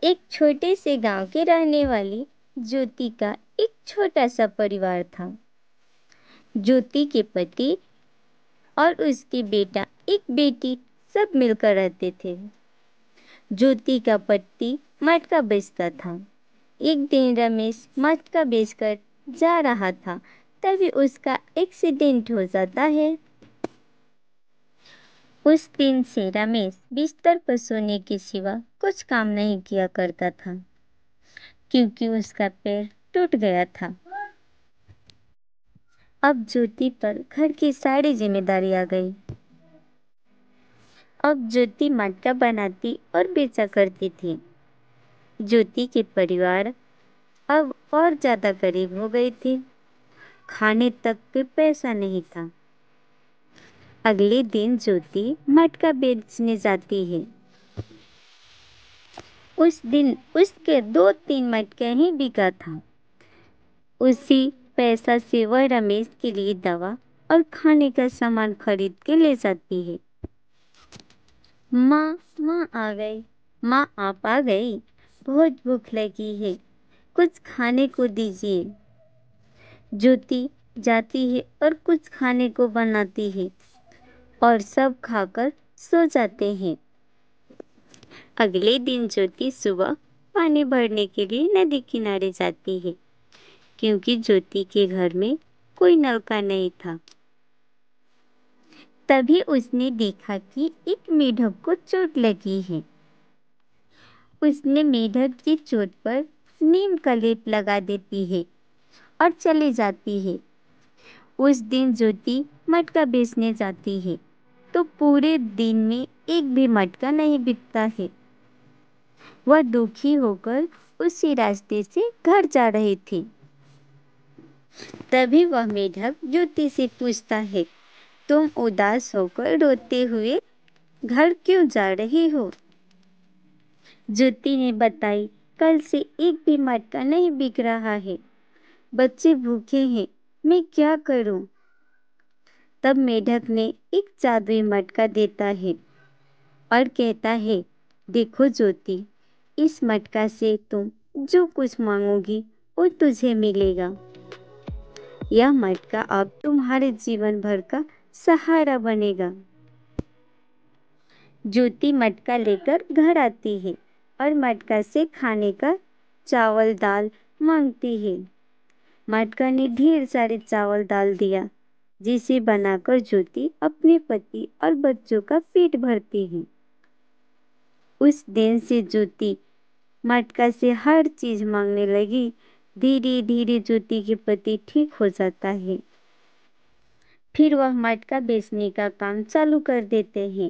एक छोटे से गांव के रहने वाली ज्योति का एक छोटा सा परिवार था। ज्योति के पति और उसके बेटा एक बेटी सब मिलकर रहते थे। ज्योति का पति मटका बेचता था। एक दिन रमेश मटका बेचकर जा रहा था, तभी उसका एक्सीडेंट हो जाता है। उस दिन से रमेश बिस्तर पर सोने के सिवा कुछ काम नहीं किया करता था, क्योंकि उसका पैर टूट गया था। अब ज्योति पर घर की सारी जिम्मेदारी आ गई। अब ज्योति मटका बनाती और बेचा करती थी। ज्योति के परिवार अब और ज्यादा गरीब हो गए थे। खाने तक पे पैसा नहीं था। अगले दिन ज्योति मटका बेचने जाती है। उस दिन उसके 2-3 मटके ही बिका था। उसी पैसा से वह रमेश के लिए दवा और खाने का सामान खरीद के ले जाती है। माँ माँ आ गई। माँ आप आ गई, बहुत भूख लगी है, कुछ खाने को दीजिए। ज्योति जाती है और कुछ खाने को बनाती है और सब खाकर सो जाते हैं। अगले दिन ज्योति सुबह पानी भरने के लिए नदी किनारे जाती है, क्योंकि ज्योति के घर में कोई नलका नहीं था। तभी उसने देखा कि एक मेढक को चोट लगी है। उसने मेढक की चोट पर नीम का लेप लगा देती है और चली जाती है। उस दिन ज्योति मटका बेचने जाती है, तो पूरे दिन में एक भी मटका नहीं बिकता है। वह दुखी होकर उसी रास्ते से घर जा रही थी। तभी वह मेढक ज्योति से पूछता है, तुम उदास होकर रोते हुए घर क्यों जा रही हो? ज्योति ने बताई, कल से एक भी मटका नहीं बिक रहा है, बच्चे भूखे हैं, मैं क्या करूं? तब मेढक ने एक जादुई मटका देता है और कहता है, देखो ज्योति, इस मटका से तुम जो कुछ मांगोगी वो तुझे मिलेगा। यह मटका अब तुम्हारे जीवन भर का सहारा बनेगा। ज्योति मटका लेकर घर आती है और मटका से खाने का चावल दाल मांगती है। मटका ने ढेर सारे चावल दाल दिया, जिसे बनाकर ज्योति अपने पति और बच्चों का पेट भरती है। उस दिन से ज्योति मटका से हर चीज मांगने लगी। धीरे धीरे ज्योति के पति ठीक हो जाता है। फिर वह मटका बेचने का काम चालू कर देते हैं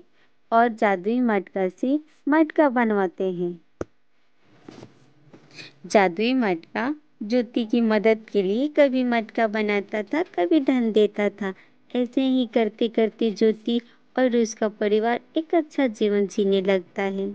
और जादुई मटका से मटका बनवाते हैं। जादुई मटका ज्योति की मदद के लिए कभी मटका बनाता था, कभी धन देता था। ऐसे ही करते करते ज्योति और उसका परिवार एक अच्छा जीवन जीने लगता है।